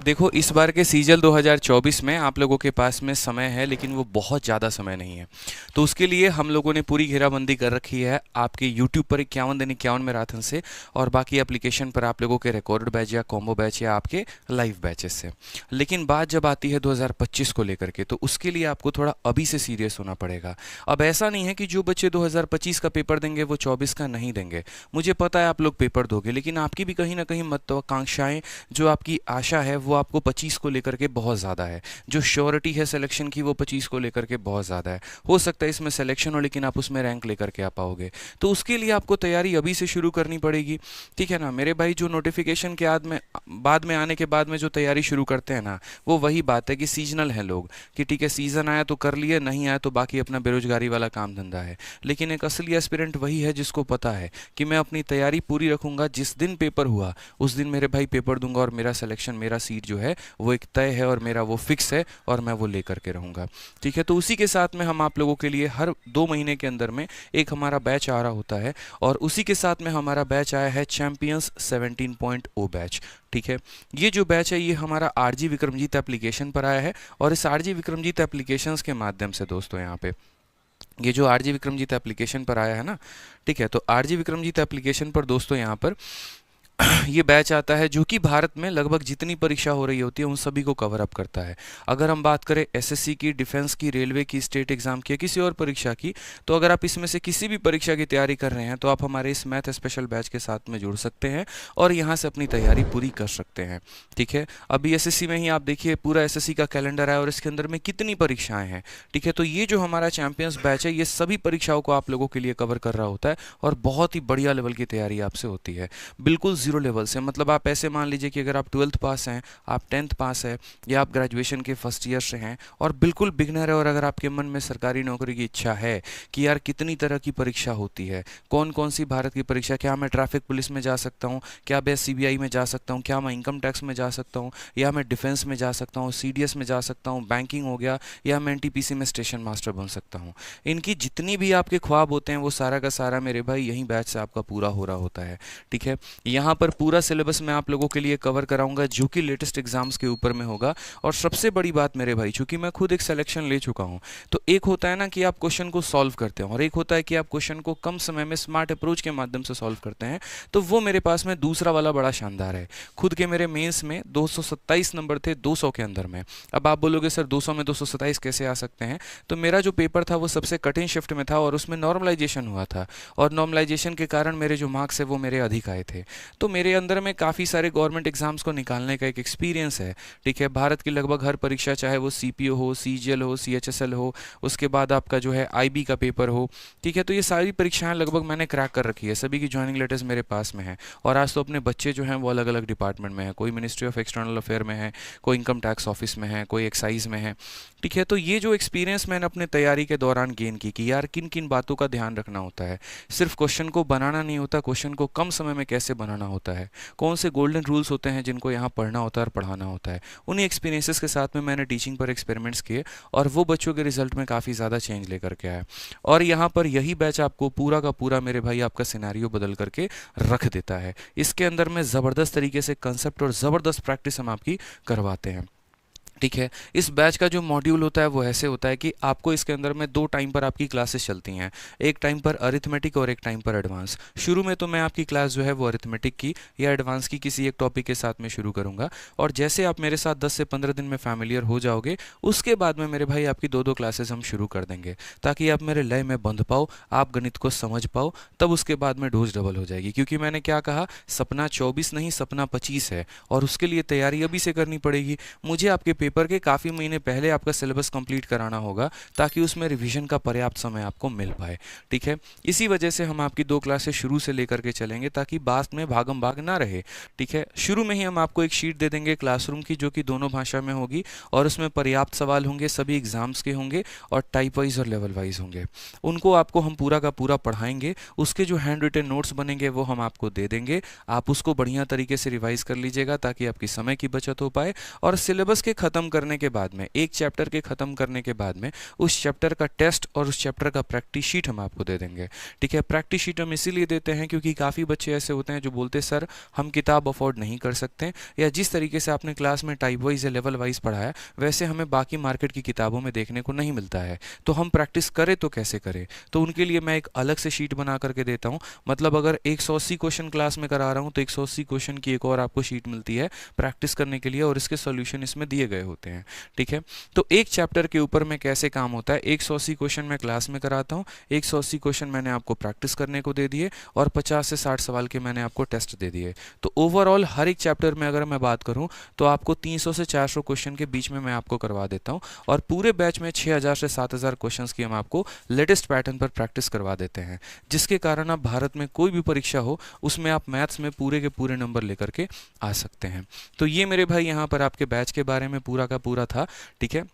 देखो, इस बार के सीजल 2024 में आप लोगों के पास में समय है, लेकिन वो बहुत ज़्यादा समय नहीं है। तो उसके लिए हम लोगों ने पूरी घेराबंदी कर रखी है आपके यूट्यूब पर 51 दिन 51 मैराथन से, और बाकी एप्लीकेशन पर आप लोगों के रिकॉर्ड बैच या कॉम्बो बैच या आपके लाइव बैचेस से। लेकिन बात जब आती है 2025 को लेकर के, तो उसके लिए आपको थोड़ा अभी से सीरियस होना पड़ेगा। अब ऐसा नहीं है कि जो बच्चे 2025 का पेपर देंगे वो 24 का नहीं देंगे। मुझे पता है आप लोग पेपर दोगे, लेकिन आपकी भी कहीं ना कहीं महत्वाकांक्षाएं, जो आपकी आशा है वो आपको 25 को लेकर के बहुत ज़्यादा है। जो श्योरिटी है सिलेक्शन की वो 25 को लेकर के बहुत ज़्यादा है। हो सकता है इसमें सिलेक्शन हो, लेकिन आप उसमें रैंक लेकर के आ पाओगे। तो उसके लिए आपको तैयारी अभी से शुरू करनी पड़ेगी, ठीक है ना मेरे भाई। जो नोटिफिकेशन के बाद में आने के बाद में जो तैयारी शुरू करते हैं ना, वो वही बात है कि सीजनल है लोग, कि ठीक है सीजन आया तो कर लिए, नहीं आया तो बाकी अपना बेरोजगारी वाला काम धंधा है। लेकिन एक असली एस्पिरेंट वही है जिसको पता है कि मैं अपनी तैयारी पूरी रखूंगा, जिस दिन पेपर हुआ उस दिन मेरे भाई पेपर दूंगा, और मेरा सिलेक्शन, मेरा सीट जो है वो एक तय है, और मेरा वो फिक्स है, और मैं वो लेकर के रहूँगा, ठीक है। तो उसी के साथ में हम आप लोगों के लिए हर 2 महीने के अंदर में एक हमारा बैच आ रहा होता है, और उसी के साथ में हमारा बैच आया है चैंपियंस 17.0 बैच, ठीक है। ये जो बैच है ये हमारा आरजी विक्रमजीत एप्लीकेशन पर आया है, और इस आरजी विक्रमजीत एप्लीकेशंस के माध्यम से दोस्तों यहाँ पे ये जो आरजी विक्रमजीत एप्लीकेशन पर आया है ना, ठीक है, तो आरजी विक्रमजीत एप्लीकेशन पर दोस्तों यहाँ पर ये बैच आता है जो कि भारत में लगभग जितनी परीक्षा हो रही होती है उन सभी को कवर अप करता है। अगर हम बात करें एसएससी की, डिफेंस की, रेलवे की, स्टेट एग्जाम की या किसी और परीक्षा की, तो अगर आप इसमें से किसी भी परीक्षा की तैयारी कर रहे हैं तो आप हमारे इस मैथ स्पेशल बैच के साथ में जुड़ सकते हैं और यहाँ से अपनी तैयारी पूरी कर सकते हैं, ठीक है। अभी एसएससी में ही आप देखिए पूरा एसएससी का कैलेंडर है और इसके अंदर में कितनी परीक्षाएं हैं, ठीक है। तो ये जो हमारा चैंपियंस बैच है ये सभी परीक्षाओं को आप लोगों के लिए कवर कर रहा होता है, और बहुत ही बढ़िया लेवल की तैयारी आपसे होती है, बिल्कुल जीरो लेवल से। मतलब आप ऐसे मान लीजिए कि अगर आप 12th पास हैं, आप 10th पास है, या आप ग्रेजुएशन के फर्स्ट ईयर से हैं और बिल्कुल बिगनर है, और अगर आपके मन में सरकारी नौकरी की इच्छा है कि यार कितनी तरह की परीक्षा होती है, कौन कौन सी भारत की परीक्षा, क्या मैं ट्रैफिक पुलिस में जा सकता हूँ, क्या मैं सीबीआई में जा सकता हूँ, क्या मैं इनकम टैक्स में जा सकता हूँ, या मैं डिफेंस में जा सकता हूँ, सीडीएस में जा सकता हूँ, बैंकिंग हो गया, या मैं एनटीपीसी में स्टेशन मास्टर बन सकता हूँ, इनकी जितनी भी आपके ख्वाब होते हैं वो सारा का सारा मेरे भाई यही बैच से आपका पूरा हो रहा होता है, ठीक है। यहाँ पर पूरा सिलेबस मैं आप लोगों के लिए कवर कराऊंगा जो कि लेटेस्ट एग्जाम्स के ऊपर में होगा। और सबसे बड़ी बात मेरे भाई, चूंकि मैं खुद एक सिलेक्शन ले चुका हूं, तो एक होता है ना कि आप क्वेश्चन को सॉल्व करते हैं और एक होता है कि आप क्वेश्चन को कम समय में स्मार्ट अप्रोच के माध्यम से सॉल्व करते हैं। तो वो मेरे पास में दूसरा वाला बड़ा शानदार है। खुद के मेरे मेंस में 227 नंबर थे 200 के अंदर में। अब आप बोलोगे सर 200 में 227 कैसे आ सकते हैं, तो मेरा जो पेपर था वो सबसे कठिन शिफ्ट में था और उसमें नॉर्मलाइजेशन हुआ था, और नॉर्मलाइजेशन के कारण मेरे जो मार्क्स है वो मेरे अधिक आए थे। तो मेरे अंदर में काफ़ी सारे गवर्नमेंट एग्जाम्स को निकालने का एक एक्सपीरियंस है, ठीक है। भारत की लगभग हर परीक्षा, चाहे वो सीपीओ हो, सीजीएल हो, सीएचएसएल हो, उसके बाद आपका जो है आईबी का पेपर हो, ठीक है, तो ये सारी परीक्षाएं लगभग मैंने क्रैक कर रखी है। सभी की ज्वाइनिंग लेटर्स मेरे पास में है, और आज तो अपने बच्चे जो हैं वो अलग अलग डिपार्टमेंट में है, कोई मिनिस्ट्री ऑफ एक्सटर्नल अफेयर में है, कोई इनकम टैक्स ऑफिस में है, कोई एक्साइज में है, ठीक है। तो ये जो एक्सपीरियंस मैंने अपने तैयारी के दौरान गेन की कि यार किन किन बातों का ध्यान रखना होता है, सिर्फ क्वेश्चन को बनाना नहीं होता, क्वेश्चन को कम समय में कैसे बनाना होता है, कौन से गोल्डन रूल्स होते हैं जिनको यहाँ पढ़ना होता है और पढ़ाना होता है। उन्हीं एक्सपीरियंसेस के साथ में मैंने टीचिंग पर एक्सपेरिमेंट्स किए और वो बच्चों के रिजल्ट में काफ़ी ज़्यादा चेंज लेकर के आया। और यहाँ पर यही बैच आपको पूरा का पूरा मेरे भाई आपका सिनेरियो बदल करके रख देता है। इसके अंदर में ज़बरदस्त तरीके से कंसेप्ट और ज़बरदस्त प्रैक्टिस हम आपकी करवाते हैं, ठीक है। इस बैच का जो मॉड्यूल होता है वो ऐसे होता है कि आपको इसके अंदर में 2 टाइम पर आपकी क्लासेस चलती हैं, एक टाइम पर अरिथमेटिक और एक टाइम पर एडवांस। शुरू में तो मैं आपकी क्लास जो है वो अरिथमेटिक की या एडवांस की किसी एक टॉपिक के साथ में शुरू करूंगा, और जैसे आप मेरे साथ 10 से 15 दिन में फैमिलियर हो जाओगे उसके बाद में मेरे भाई आपकी 2-2 क्लासेस हम शुरू कर देंगे, ताकि आप मेरे लय में बंध पाओ, आप गणित को समझ पाओ। तब उसके बाद में डोज डबल हो जाएगी, क्योंकि मैंने क्या कहा, सपना 24 नहीं सपना 25 है, और उसके लिए तैयारी अभी से करनी पड़ेगी। मुझे आपके पेपर के काफ़ी महीने पहले आपका सिलेबस कंप्लीट कराना होगा, ताकि उसमें रिवीजन का पर्याप्त समय आपको मिल पाए, ठीक है। इसी वजह से हम आपकी 2 क्लासेस शुरू से लेकर के चलेंगे, ताकि बाद में भागम भाग ना रहे, ठीक है। शुरू में ही हम आपको एक शीट दे देंगे क्लासरूम की, जो कि दोनों भाषा में होगी, और उसमें पर्याप्त सवाल होंगे, सभी एग्जाम्स के होंगे, और टाइप वाइज और लेवल वाइज होंगे। उनको आपको हम पूरा का पूरा पढ़ाएंगे। उसके जो हैंड रिटन नोट्स बनेंगे वो हम आपको दे देंगे, आप उसको बढ़िया तरीके से रिवाइज कर लीजिएगा, ताकि आपकी समय की बचत हो पाए। और सिलेबस के खत्म ख़त्म करने के बाद में, एक चैप्टर के ख़त्म करने के बाद में उस चैप्टर का टेस्ट और उस चैप्टर का प्रैक्टिस शीट हम आपको दे देंगे। ठीक है, प्रैक्टिस शीट हम इसीलिए देते हैं क्योंकि काफ़ी बच्चे ऐसे होते हैं जो बोलते हैं सर हम किताब अफोर्ड नहीं कर सकते, या जिस तरीके से आपने क्लास में टाइप वाइज या लेवल वाइज पढ़ाया वैसे हमें बाकी मार्केट की किताबों में देखने को नहीं मिलता है, तो हम प्रैक्टिस करें तो कैसे करें। तो उनके लिए मैं एक अलग से शीट बना करके देता हूँ। मतलब अगर 180 क्वेश्चन क्लास में करा रहा हूँ तो 180 क्वेश्चन की एक और आपको शीट मिलती है प्रैक्टिस करने के लिए, और इसके सॉल्यूशन इसमें दिए गए होते हैं। ठीक है, तो एक चैप्टर के ऊपर में कैसे काम होता है, 180 क्वेश्चन मैं क्लास में कराता हूँ, 180 क्वेश्चन मैंने आपको प्रैक्टिस करने को दे दिए, और 50 से 60 सवाल के मैंने आपको टेस्ट दे दिए। तो ओवरऑल हर एक चैप्टर में अगर मैं बात करूं तो आपको 300 से 400 क्वेश्चन के बीच में मैं आपको करवा देता हूं, और पूरे बैच में 6000 से 7000 क्वेश्चंस की हम आपको लेटेस्ट पैटर्न पर प्रैक्टिस करवा देते हैं, जिसके कारण आप भारत में कोई भी परीक्षा हो उसमें आप मैथ्स में पूरे के पूरे नंबर लेकर के आ सकते हैं। तो ये मेरे भाई यहाँ पर आपके बैच के बारे में पूरा का पूरा था। ठीक है,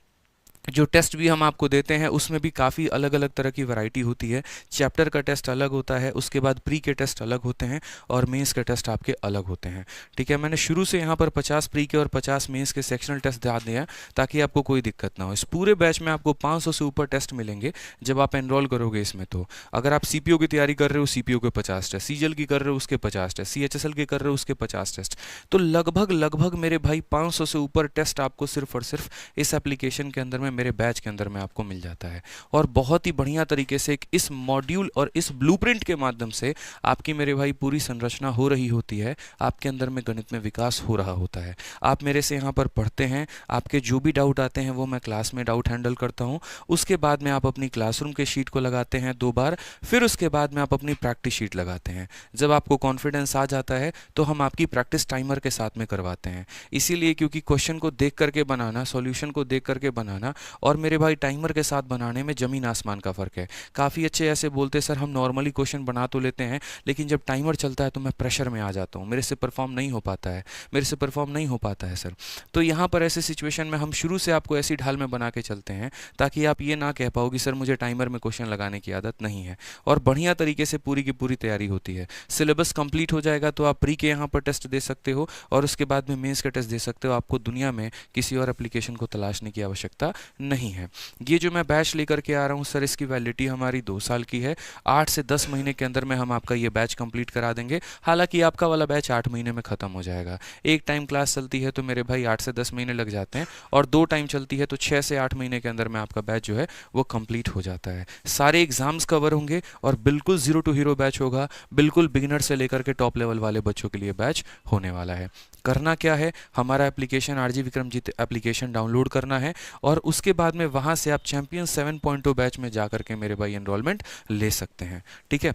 जो टेस्ट भी हम आपको देते हैं उसमें भी काफ़ी अलग अलग तरह की वैरायटी होती है। चैप्टर का टेस्ट अलग होता है, उसके बाद प्री के टेस्ट अलग होते हैं, और मेंस के टेस्ट आपके अलग होते हैं। ठीक है, मैंने शुरू से यहाँ पर 50 प्री के और 50 मेंस के सेक्शनल टेस्ट ध्यान दिया ताकि आपको कोई दिक्कत ना हो। इस पूरे बैच में आपको 500 से ऊपर टेस्ट मिलेंगे जब आप एनरोल करोगे इसमें। तो अगर आप CPO की तैयारी कर रहे हो, CPO के 50 टेस्ट, CGL की कर रहे हो उसके 50 टेस्ट, CHSL के कर रहे हो उसके 50 टेस्ट, तो लगभग मेरे भाई 500 से ऊपर टेस्ट आपको सिर्फ और सिर्फ इस एप्लीकेशन के अंदर में, मेरे बैच के अंदर में आपको मिल जाता है। और बहुत ही बढ़िया तरीके से इस मॉड्यूल और इस ब्लूप्रिंट के माध्यम से आपकी मेरे भाई पूरी संरचना हो रही होती है, आपके अंदर में गणित में विकास हो रहा होता है। आप मेरे से यहाँ पर पढ़ते हैं, आपके जो भी डाउट आते हैं वो मैं क्लास में डाउट हैंडल करता हूँ। उसके बाद में आप अपनी क्लासरूम के शीट को लगाते हैं 2 बार, फिर उसके बाद में आप अपनी प्रैक्टिस शीट लगाते हैं। जब आपको कॉन्फिडेंस आ जाता है तो हम आपकी प्रैक्टिस टाइमर के साथ में करवाते हैं। इसीलिए क्योंकि क्वेश्चन को देख करके बनाना, सॉल्यूशन को देख करके बनाना और मेरे भाई टाइमर के साथ बनाने में ज़मीन आसमान का फ़र्क है। काफ़ी अच्छे ऐसे बोलते सर हम नॉर्मली क्वेश्चन बना तो लेते हैं लेकिन जब टाइमर चलता है तो मैं प्रेशर में आ जाता हूँ, मेरे से परफॉर्म नहीं हो पाता है, मेरे से परफॉर्म नहीं हो पाता है सर। तो यहाँ पर ऐसे सिचुएशन में हम शुरू से आपको ऐसी ढाल में बना के चलते हैं ताकि आप ये ना कह पाओ कि सर मुझे टाइमर में क्वेश्चन लगाने की आदत नहीं है। और बढ़िया तरीके से पूरी की पूरी तैयारी होती है। सिलेबस कंप्लीट हो जाएगा तो आप प्री के यहाँ पर टेस्ट दे सकते हो और उसके बाद में मेंस का टेस्ट दे सकते हो। आपको दुनिया में किसी और एप्लीकेशन को तलाशने की आवश्यकता नहीं है। ये जो मैं बैच लेकर के आ रहा हूँ सर, इसकी वैलिडिटी हमारी 2 साल की है। 8 से 10 महीने के अंदर में हम आपका ये बैच कंप्लीट करा देंगे। हालांकि आपका वाला बैच 8 महीने में ख़त्म हो जाएगा। एक टाइम क्लास चलती है तो मेरे भाई 8 से 10 महीने लग जाते हैं, और 2 टाइम चलती है तो 6 से 8 महीने के अंदर में आपका बैच जो है वो कंप्लीट हो जाता है। सारे एग्जाम्स कवर होंगे और बिल्कुल जीरो टू हीरो बैच होगा। बिल्कुल बिगिनर से लेकर के टॉप लेवल वाले बच्चों के लिए बैच होने वाला है। करना क्या है, हमारा application RG Vikramjit application download करना है और उसके बाद में वहाँ से आप चैंपियन 7.0 बैच में जा करके मेरे भाई एनरोलमेंट ले सकते हैं। ठीक है,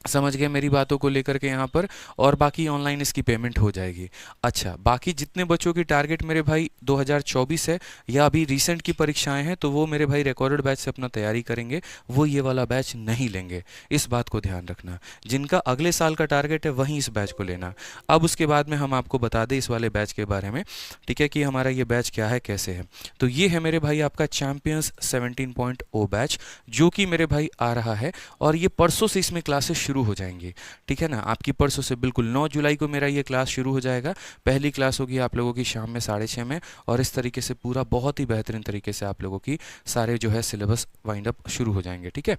समझ गए मेरी बातों को लेकर के यहाँ पर। और बाकी ऑनलाइन इसकी पेमेंट हो जाएगी। अच्छा, बाकी जितने बच्चों की टारगेट मेरे भाई 2024 है या अभी रिसेंट की परीक्षाएं हैं तो वो मेरे भाई रिकॉर्डेड बैच से अपना तैयारी करेंगे, वो ये वाला बैच नहीं लेंगे। इस बात को ध्यान रखना। जिनका अगले साल का टारगेट है वहीं इस बैच को लेना। अब उसके बाद में हम आपको बता दें इस वाले बैच के बारे में, ठीक है, कि हमारा ये बैच क्या है, कैसे है। तो ये है मेरे भाई आपका चैंपियंस 17.0 बैच, जो कि मेरे भाई आ रहा है और ये परसों से इसमें क्लासेस शुरू हो जाएंगी। ठीक है ना, आपकी परसों से बिल्कुल 9 जुलाई को मेरा ये क्लास शुरू हो जाएगा। पहली क्लास होगी आप लोगों की शाम में 6:30 में, और इस तरीके से पूरा बहुत ही बेहतरीन तरीके से आप लोगों की सारे जो है सिलेबस वाइंड अप शुरू हो जाएंगे। ठीक है,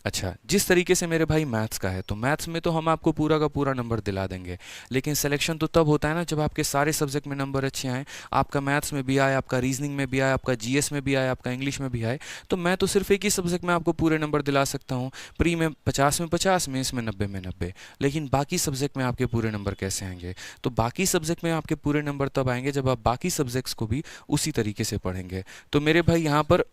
अच्छा, जिस तरीके से मेरे भाई मैथ्स का है तो मैथ्स में तो हम आपको पूरा का पूरा नंबर दिला देंगे, लेकिन सिलेक्शन तो तब होता है ना जब आपके सारे सब्जेक्ट में नंबर अच्छे आए। आपका मैथ्स में भी आए, आपका रीजनिंग में भी आए, आपका GS में भी आए, आपका इंग्लिश में भी आए। तो मैं तो सिर्फ एक ही सब्जेक्ट में आपको पूरे नंबर दिला सकता हूँ। प्री में 50 में 50, मेंस में 90 में 90, लेकिन बाकी सब्जेक्ट में आपके पूरे नंबर कैसे आएंगे? तो बाकी सब्जेक्ट में आपके पूरे नंबर तब आएंगे जब आप बाकी सब्जेक्ट्स को भी उसी तरीके से पढ़ेंगे। तो मेरे भाई यहाँ पर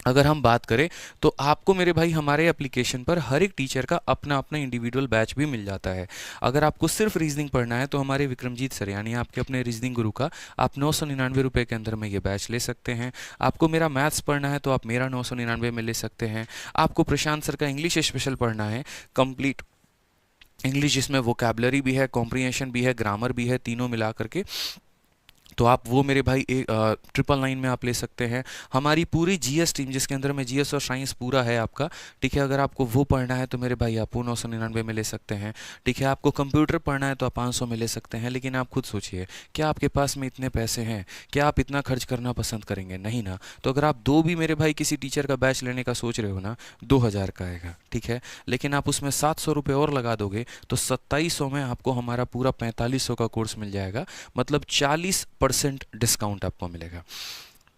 अगर हम बात करें तो आपको मेरे भाई हमारे एप्लीकेशन पर हर एक टीचर का अपना अपना इंडिविजुअल बैच भी मिल जाता है। अगर आपको सिर्फ रीजनिंग पढ़ना है तो हमारे विक्रमजीत सर यानी आपके अपने रीजनिंग गुरु का आप 999 रुपये के अंदर में ये बैच ले सकते हैं। आपको मेरा मैथ्स पढ़ना है तो आप मेरा 999 में ले सकते हैं। आपको प्रशांत सर का इंग्लिश स्पेशल पढ़ना है, कंप्लीट इंग्लिश जिसमें वोकैबलरी भी है, कॉम्प्रिहेंशन भी है, ग्रामर भी है, तीनों मिला करके तो आप वो मेरे भाई एक 999 में आप ले सकते हैं। हमारी पूरी जीएस टीम जिसके अंदर में जीएस और साइंस पूरा है आपका, ठीक है, अगर आपको वो पढ़ना है तो मेरे भाई आप वो 999 में ले सकते हैं। ठीक है, आपको कंप्यूटर पढ़ना है तो आप 500 में ले सकते हैं। लेकिन आप खुद सोचिए, क्या आपके पास में इतने पैसे हैं? क्या आप इतना खर्च करना पसंद करेंगे? नहीं ना। तो अगर आप दो भी मेरे भाई किसी टीचर का बैच लेने का सोच रहे हो ना, 2000 का आएगा, ठीक है। लेकिन आप उसमें 700 रुपये और लगा दोगे तो 2700 में आपको हमारा पूरा 4500 का कोर्स मिल जाएगा। मतलब 40% डिस्काउंट आपको मिलेगा।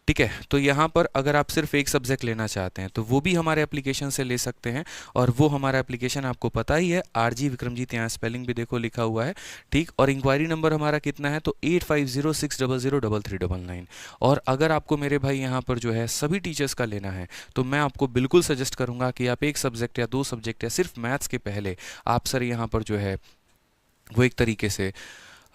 ठीक है, तो यहाँ पर अगर आप सिर्फ एक सब्जेक्ट लेना चाहते हैं तो वो भी हमारे एप्लीकेशन से ले सकते हैं। और वो हमारा एप्लीकेशन आपको पता ही है, आरजी विक्रमजीत, यहाँ स्पेलिंग भी देखो लिखा हुआ है। ठीक, और इंक्वायरी नंबर हमारा कितना है तो 8506003399। और अगर आपको मेरे भाई यहाँ पर जो है सभी टीचर्स का लेना है तो मैं आपको बिल्कुल सजेस्ट करूँगा कि आप एक सब्जेक्ट या दो सब्जेक्ट या सिर्फ मैथ्स के पहले आप सर यहाँ पर जो है वो एक तरीके से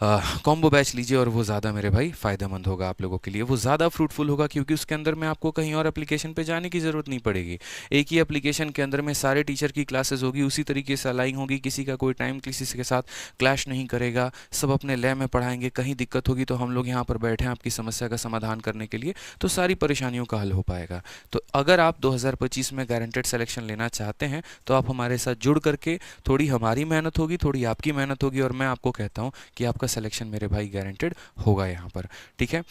कॉम्बो बैच लीजिए। और वो ज़्यादा मेरे भाई फ़ायदेमंद होगा आप लोगों के लिए, वो ज़्यादा फ्रूटफुल होगा, क्योंकि उसके अंदर में आपको कहीं और एप्लीकेशन पे जाने की ज़रूरत नहीं पड़ेगी। एक ही एप्लीकेशन के अंदर में सारे टीचर की क्लासेस होगी, उसी तरीके से अलाइन होगी, किसी का कोई टाइम किसी के साथ क्लैश नहीं करेगा, सब अपने लय में पढ़ाएंगे। कहीं दिक्कत होगी तो हम लोग यहाँ पर बैठे हैं आपकी समस्या का समाधान करने के लिए, तो सारी परेशानियों का हल हो पाएगा। तो अगर आप 2025 में गारंटेड सिलेक्शन लेना चाहते हैं तो आप हमारे साथ जुड़ करके, थोड़ी हमारी मेहनत होगी, थोड़ी आपकी मेहनत होगी, और मैं आपको कहता हूँ कि आपका सिलेक्शन मेरे भाई गारंटेड होगा यहाँ पर। ठीक है।